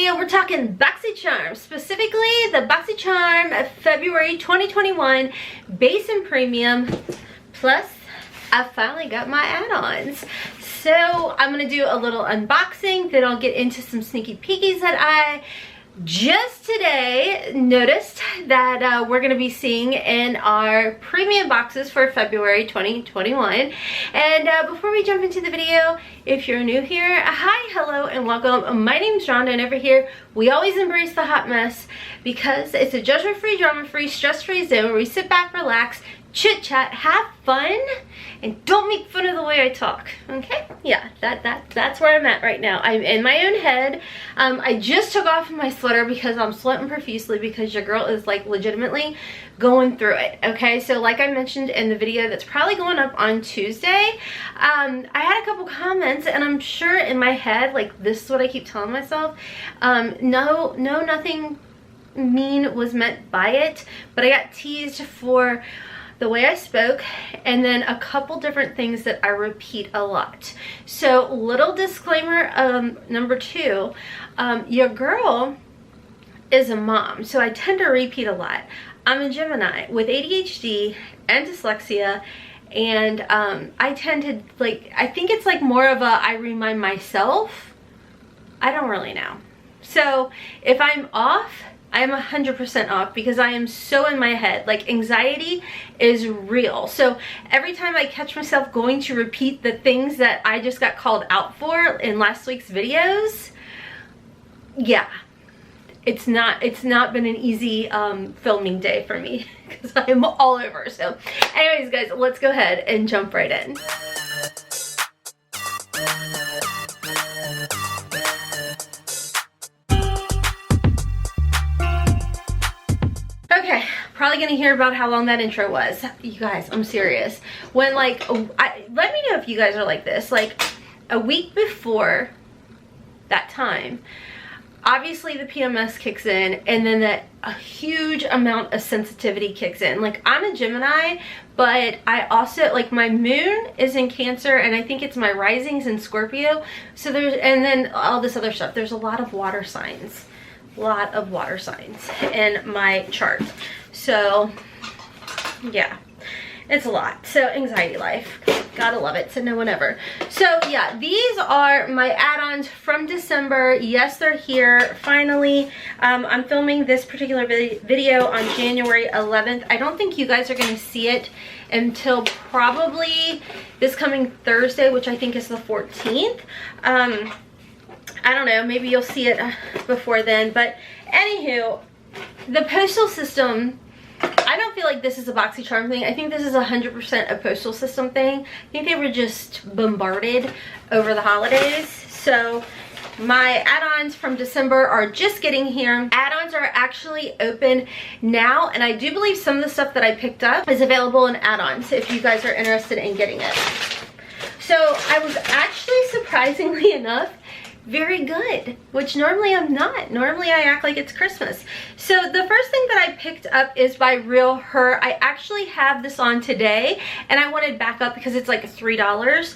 video, we're talking Boxycharm, specifically the Boxycharm February 2021 Base and Premium, plus I finally got my add-ons. So I'm gonna do a little unboxing, then I'll get into some sneaky peekies that I just today noticed that we're going to be seeing in our premium boxes for February 2021. And before we jump into the video, if you're new here, hi, hello, and welcome. My name's Rhonda, and over here we always embrace the hot mess because it's a judgment-free, drama-free, stress-free zone where we sit back, relax, chit chat, have fun, and don't make fun of the way I talk. Okay? Yeah, that's where I'm at right now. I'm in my own head. I just took off my sweater because I'm sweating profusely because your girl is like legitimately going through it. Okay, so like I mentioned in the video that's probably going up on Tuesday, I had a couple comments, and I'm sure in my head, like, this is what I keep telling myself. No, nothing mean was meant by it, but I got teased for the way I spoke, and then a couple different things that I repeat a lot. So little disclaimer, number two, your girl is a mom, so I tend to repeat a lot. I'm a Gemini with ADHD and dyslexia, and I tend to, like, I think it's like more of a I remind myself. I don't really know. So if I'm off, I am 100% off because I am so in my head. Like, anxiety is real. So every time I catch myself going to repeat the things that I just got called out for in last week's videos, yeah, it's not been an easy filming day for me because I'm all over. So anyways, guys, let's go ahead and jump right in. Okay, probably gonna hear about how long that intro was. You guys, I'm serious. When, like, let me know if you guys are like this. Like, a week before that time, obviously the PMS kicks in, and then a huge amount of sensitivity kicks in. Like, I'm a Gemini, but I also, like, my moon is in Cancer, and I think it's my rising's in Scorpio. So and then all this other stuff. There's a lot of water signs. Lot of water signs in my chart, so yeah, it's a lot. So anxiety life, gotta love it. So no one ever. So yeah, these are my add-ons from December. Yes, they're here finally. I'm filming this particular video on January 11th. I don't think you guys are going to see it until probably this coming Thursday, which I think is the 14th. I don't know, maybe you'll see it before then, but anywho, the postal system, I don't feel like this is a Boxycharm thing. I think this is 100% a postal system thing. I think they were just bombarded over the holidays. So my add-ons from December are just getting here. Add-ons are actually open now, and I do believe some of the stuff that I picked up is available in add-ons if you guys are interested in getting it. So I was actually, surprisingly enough, very good, which normally I'm not. Normally I act like it's Christmas. So the first thing that I picked up is by Real Her. I actually have this on today, and I wanted backup because it's like $3.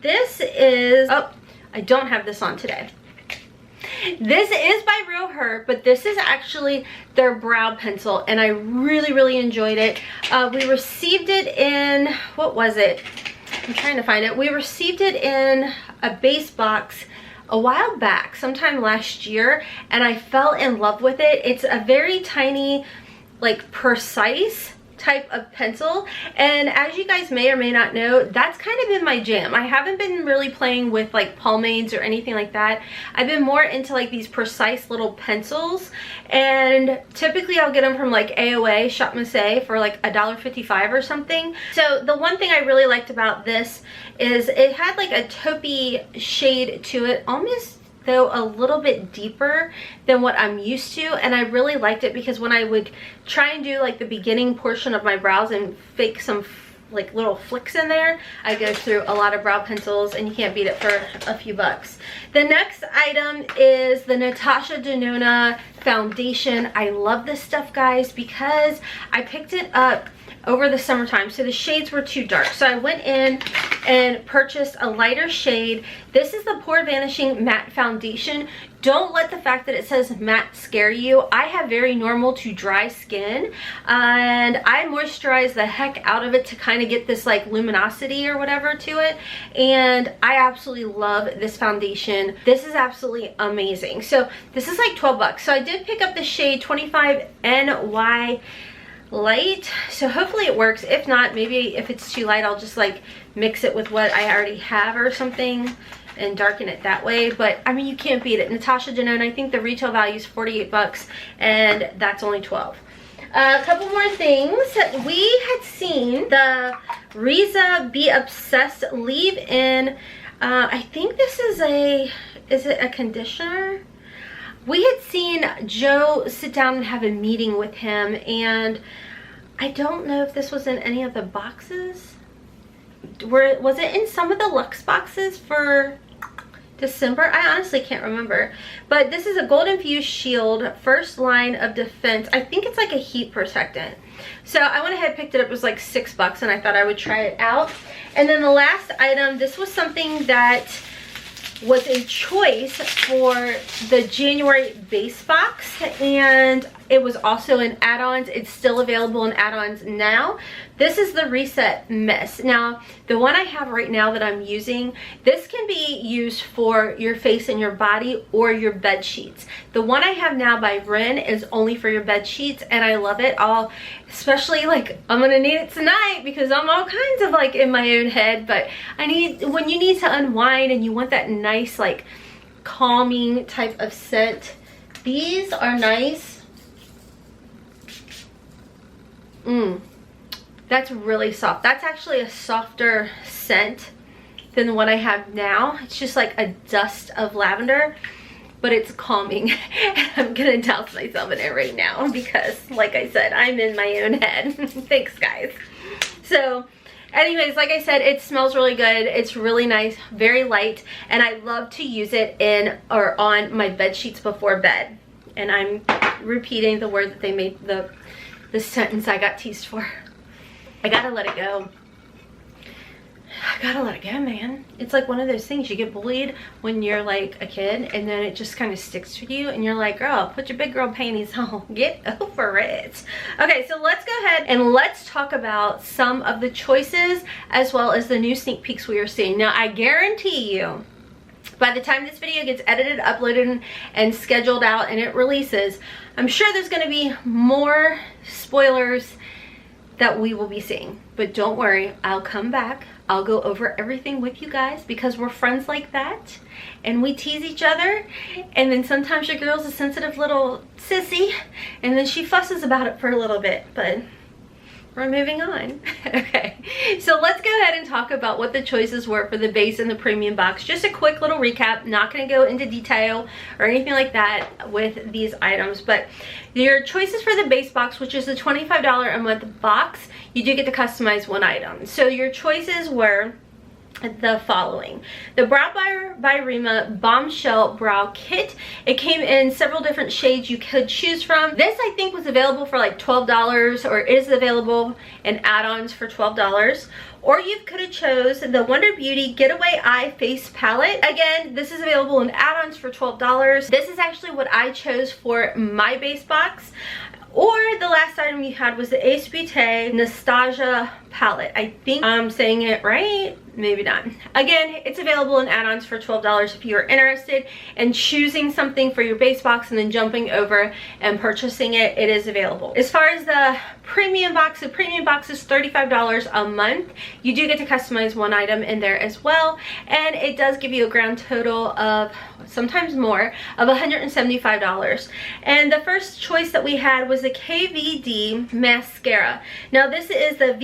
This is, oh, I don't have this on today. This is by Real Her, but this is actually their brow pencil, and I really enjoyed it. We received it in, what was it? I'm trying to find it. We received it in a base box a while back, sometime last year, and I fell in love with it. It's a very tiny, like, precise type of pencil, and as you guys may or may not know, that's kind of been my jam. I haven't been really playing with like pomades or anything like that. I've been more into like these precise little pencils, and typically I'll get them from like AOA, Hotmess for like $1.55 or something. So the one thing I really liked about this is it had like a taupey shade to it, almost though a little bit deeper than what I'm used to, and I really liked it because when I would try and do like the beginning portion of my brows and fake some like little flicks in there, I go through a lot of brow pencils, and you can't beat it for a few bucks. The next item is the Natasha Denona foundation. I love this stuff, guys, because I picked it up over the summertime, so the shades were too dark. So I went in and purchased a lighter shade. This is the Pore Vanishing Matte Foundation. Don't let the fact that it says matte scare you. I have very normal to dry skin, and I moisturize the heck out of it to kind of get this like luminosity or whatever to it, and I absolutely love this foundation. This is absolutely amazing. So this is like 12 bucks. So I did pick up the shade 25 NY Light, so hopefully it works. If not, maybe if it's too light, I'll just like mix it with what I already have or something and darken it that way. But I mean, you can't beat it. Natasha Denone, I think the retail value is 48 bucks and that's only 12. A couple more things. We had seen the Riza Be Obsessed leave-in, I think this is is it a conditioner? We had seen Joe sit down and have a meeting with him, and I don't know if this was in any of the boxes. Was it in some of the Luxe boxes for December? I honestly can't remember. But this is a gold infused shield, first line of defense. I think it's like a heat protectant. So I went ahead and picked it up. It was like 6 bucks, and I thought I would try it out. And then the last item, this was something that was a choice for the January base box, and it was also in add-ons. It's still available in add-ons now. This is the Reset Mist. Now, the one I have right now that I'm using, this can be used for your face and your body or your bed sheets. The one I have now by Ren is only for your bed sheets, and I love it. Especially like, I'm gonna need it tonight because I'm all kinds of like in my own head, but when you need to unwind and you want that nice like calming type of scent, these are nice. That's really soft. That's actually a softer scent than the one I have now. It's just like a dust of lavender, but it's calming. I'm gonna douse myself in it right now because, like I said, I'm in my own head. Thanks, guys. So anyways, like I said, it smells really good. It's really nice, very light, and I love to use it in or on my bed sheets before bed. And I'm repeating the word that they made the sentence I got teased for. I gotta let it go. I gotta let it go, man. It's like one of those things, you get bullied when you're like a kid, and then it just kind of sticks to you, and you're like, girl, put your big girl panties on. Get over it. Okay, so let's go ahead and let's talk about some of the choices as well as the new sneak peeks we are seeing. Now, I guarantee you, by the time this video gets edited, uploaded, and scheduled out and it releases, I'm sure there's going to be more spoilers that we will be seeing. But don't worry, I'll come back. I'll go over everything with you guys because we're friends like that and we tease each other, and then sometimes your girl's a sensitive little sissy and then she fusses about it for a little bit, but we're moving on. Okay, so let's go ahead and talk about what the choices were for the base and the premium box. Just a quick little recap, not going to go into detail or anything like that with these items, but your choices for the base box, which is the $25 a month box, you do get to customize one item. So your choices were the following: the Brow by Rima Bombshell Brow Kit. It came in several different shades you could choose from. This I think was available for like $12, or is available in add-ons for $12. Or you could have chose the Wonder Beauty Getaway Eye Face Palette. Again, this is available in add-ons for $12. This is actually what I chose for my base box. Or the last item you had was the Ace Beauté Nostalgia Palette. I think I'm saying it right, maybe not. Again, it's available in add-ons for $12 if you are interested in choosing something for your base box and then jumping over and purchasing it. It is available. As far as the premium box, the premium box is $35 a month. You do get to customize one item in there as well, and it does give you a grand total of, sometimes more, of $175. And the first choice that we had was the KVD mascara. Now this is the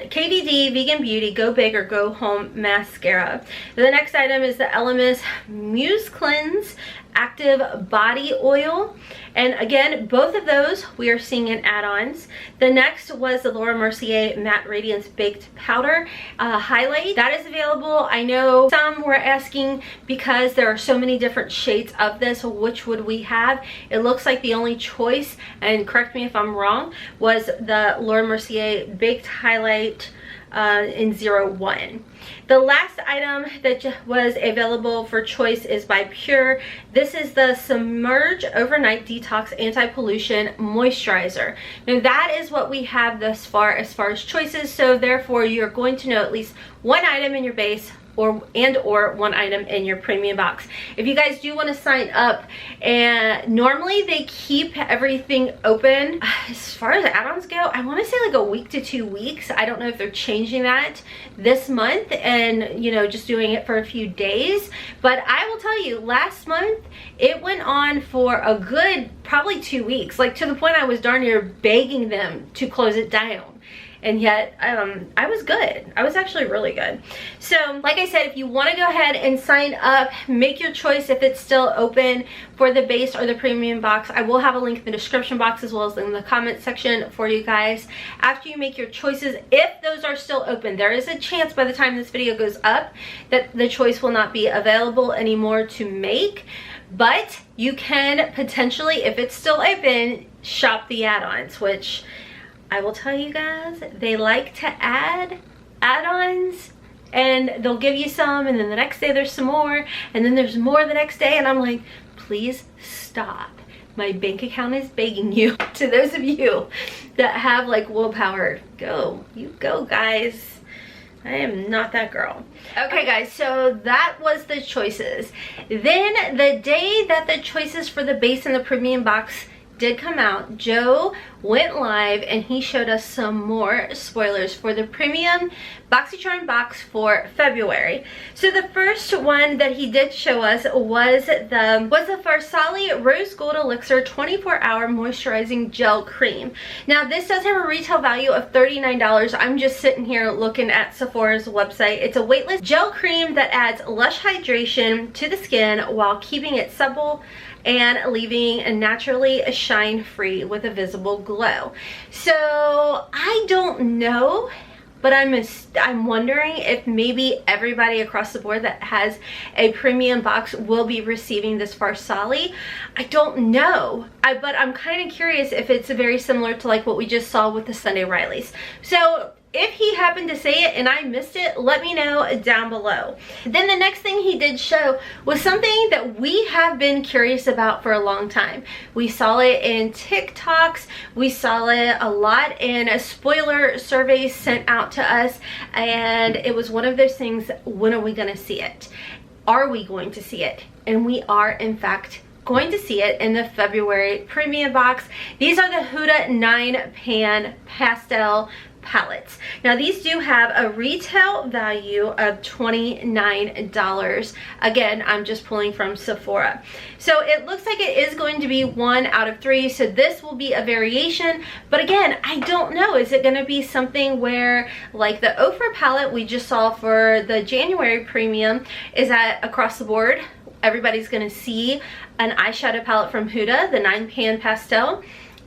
KVD Vegan Beauty Go Big or Go Home Foam Mascara. The next item is the Elemis Mousse Cleanse Active Body Oil. And again, both of those we are seeing in add-ons. The next was the Laura Mercier Matte Radiance Baked Powder Highlight. That is available. I know some were asking, because there are so many different shades of this, which would we have? It looks like the only choice, and correct me if I'm wrong, was the Laura Mercier Baked Highlight in 01. The last item that was available for choice is by Pure. This is the Submerge Overnight Detox Anti-Pollution Moisturizer. Now that is what we have thus far as choices, so therefore you're going to know at least one item in your base or one item in your premium box. If you guys do want to sign up, and normally they keep everything open as far as add-ons go, I want to say like a week to 2 weeks. I don't know if they're changing that this month and, you know, just doing it for a few days, but I will tell you, last month it went on for a good probably 2 weeks, like to the point I was darn near begging them to close it down. And yet I was good. I was actually really good. So like I said, if you want to go ahead and sign up, make your choice if it's still open for the base or the premium box. I will have a link in the description box as well as in the comment section for you guys. After you make your choices, if those are still open, there is a chance by the time this video goes up that the choice will not be available anymore to make. But you can potentially, if it's still open, shop the add-ons, which I will tell you guys, they like to add add-ons, and they'll give you some, and then the next day there's some more, and then there's more the next day, and I'm like, please stop. My bank account is begging you. To those of you that have like willpower, go. You go, guys. I am not that girl. Okay guys, so that was the choices. Then the day that the choices for the base and the premium box did come out, Joe went live and he showed us some more spoilers for the premium Boxycharm box for February. So the first one that he did show us was the Farsáli Rose Gold Elixir 24-hour moisturizing gel cream. Now this does have a retail value of $39. I'm just sitting here looking at Sephora's website. It's a weightless gel cream that adds lush hydration to the skin while keeping it supple and leaving a naturally shine free with a visible glow. So I don't know, but I'm wondering if maybe everybody across the board that has a premium box will be receiving this Farsáli. I don't know, but I'm kind of curious if it's very similar to like what we just saw with the Sunday Riley's. So if he happened to say it and I missed it, let me know down below. Then the next thing he did show was something that we have been curious about for a long time. We saw it in TikToks, we saw it a lot in spoiler surveys sent out to us, and it was one of those things, when are we going to see it? Are we going to see it? And we are in fact going to see it in the February premium box. These are the Huda 9-pan pastel palettes. Now these do have a retail value of $29. Again, I'm just pulling from Sephora. So it looks like it is going to be 1 out of 3. So this will be a variation, but again, I don't know. Is it going to be something where like the OFRA palette we just saw for the January premium is at across the board? Everybody's going to see an eyeshadow palette from Huda, the 9-pan pastel.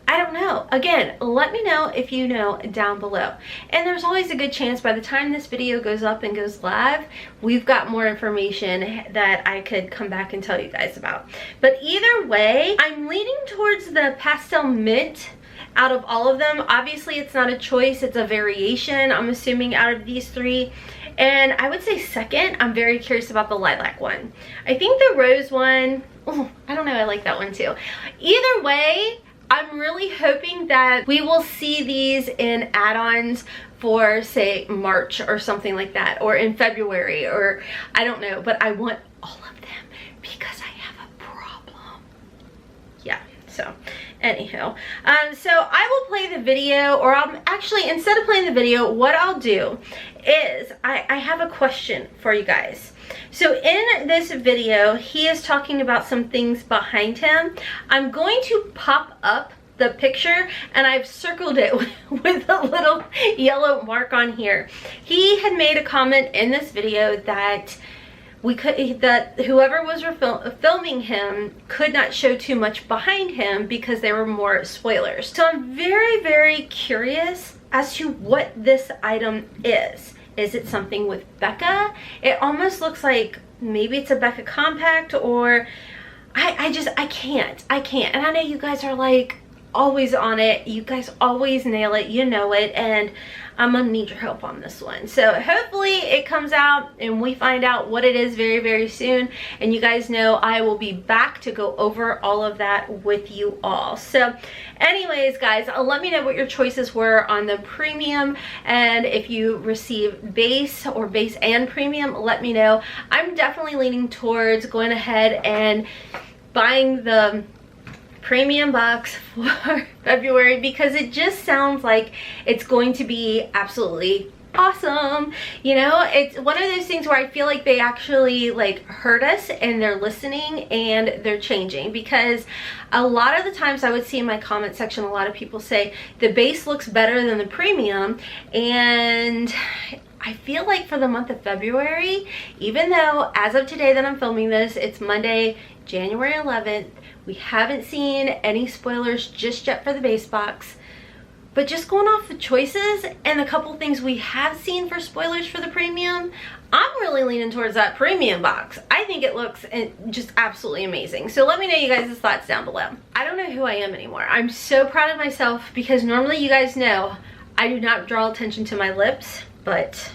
I don't know. Again, let me know if you know down below. And there's always a good chance by the time this video goes up and goes live, we've got more information that I could come back and tell you guys about. But either way, I'm leaning towards the pastel mint out of all of them. Obviously, it's not a choice, it's a variation, I'm assuming, out of these three. And I would say second, I'm very curious about the lilac one. I think the rose one, oh, I don't know, I like that one too. Either way, I'm really hoping that we will see these in add-ons for, say, March or something like that, or in February, or I don't know, but I want all of them because I have a problem. Yeah, so anywho, so I will play the video, or I'll actually, instead of playing the video, what I'll do is I have a question for you guys. So in this video, he is talking about some things behind him. I'm going to pop up the picture and I've circled it with a little yellow mark on here. He had made a comment in this video that whoever was filming him could not show too much behind him because there were more spoilers. So I'm very, very curious as to what this item is. Is it something with Becca? It almost looks like maybe it's a Becca compact, or I can't. And I know you guys are like always on it. You guys always nail it. You know it. And I'm gonna need your help on this one. So hopefully it comes out and we find out what it is very, very soon. And you guys know I will be back to go over all of that with you all. So anyways, guys, let me know what your choices were on the premium. And if you receive base or base and premium, let me know. I'm definitely leaning towards going ahead and buying the premium box for February because it just sounds like it's going to be absolutely awesome. You know, it's one of those things where I feel like they actually like heard us and they're listening and they're changing, because a lot of the times I would see in my comment section a lot of people say the base looks better than the premium, and I feel like for the month of February, even though as of today that I'm filming this, it's Monday, January 11th, we haven't seen any spoilers just yet for the base box. But just going off the choices and a couple things we have seen for spoilers for the premium, I'm really leaning towards that premium box. I think it looks just absolutely amazing. So let me know you guys' thoughts down below. I don't know who I am anymore. I'm so proud of myself because normally you guys know I do not draw attention to my lips, but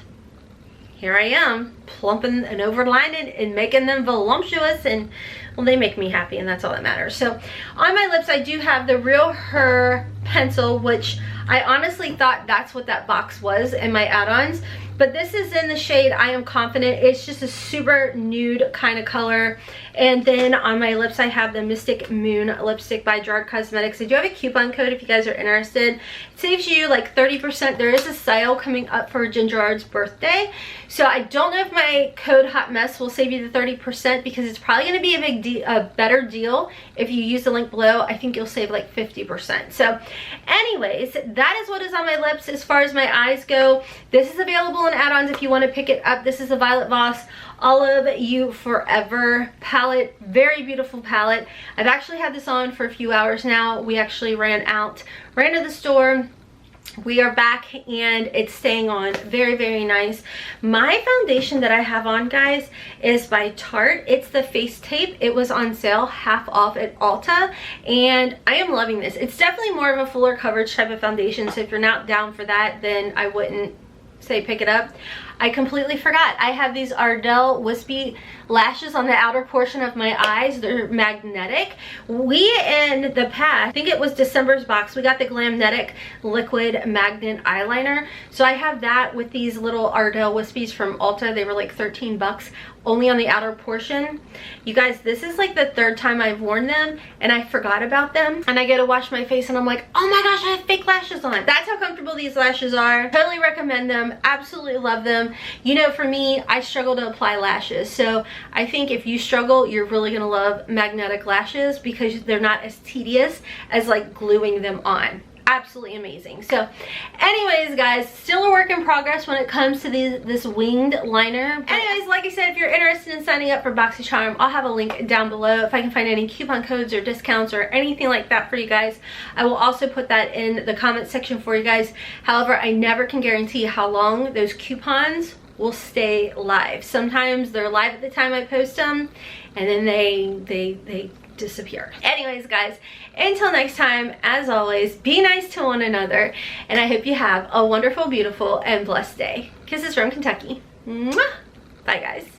here I am, plumping and overlining and making them voluptuous, and well, they make me happy, and that's all that matters. So on my lips, I do have the Real Her pencil, which I honestly thought that's what that box was in my add-ons. But this is in the shade I Am Confident. It's just a super nude kind of color. And then on my lips, I have the Mystic Moon lipstick by Gerard Cosmetics. I do have a coupon code if you guys are interested. It saves you like 30%. There is a sale coming up for Gerard's birthday. So I don't know if my code Hotmess will save you the 30%, because it's probably going to be a better deal if you use the link below. I think you'll save like 50%. So anyways, that is what is on my lips. As far as my eyes go, this is available in add-ons if you want to pick it up. This is the Violet Voss Olive You Forever palette. Very beautiful palette. I've actually had this on for a few hours now. We actually ran to the store. We are back and it's staying on. Very, very nice. My foundation that I have on, guys, is by Tarte. It's the Face Tape. It was on sale half off at Ulta, and I am loving this. It's definitely more of a fuller coverage type of foundation, so if you're not down for that, then I wouldn't say pick it up. I completely forgot. I have these Ardell wispy lashes on the outer portion of my eyes. They're magnetic. We, in the past, I think it was December's box, we got the Glamnetic liquid magnet eyeliner. So I have that with these little Ardell wispies from Ulta. They were like 13 bucks only on the outer portion. You guys, this is like the third time I've worn them and I forgot about them. And I go to wash my face and I'm like, oh my gosh, I have fake lashes on. That's how comfortable these lashes are. Totally recommend them. Absolutely love them. You know, for me, I struggle to apply lashes. So I think if you struggle, you're really gonna love magnetic lashes because they're not as tedious as like gluing them on. Absolutely amazing. So anyways, guys, still a work in progress when it comes to this winged liner. But anyways, like I said, if you're interested in signing up for Boxycharm, I'll have a link down below. If I can find any coupon codes or discounts or anything like that for you guys, I will also put that in the comment section for you guys. However, I never can guarantee how long those coupons will stay live. Sometimes they're live at the time I post them, and then they disappear. Anyways, guys, until next time, as always, be nice to one another, and I hope you have a wonderful, beautiful, and blessed day. Kisses from Kentucky. Mwah! Bye, guys.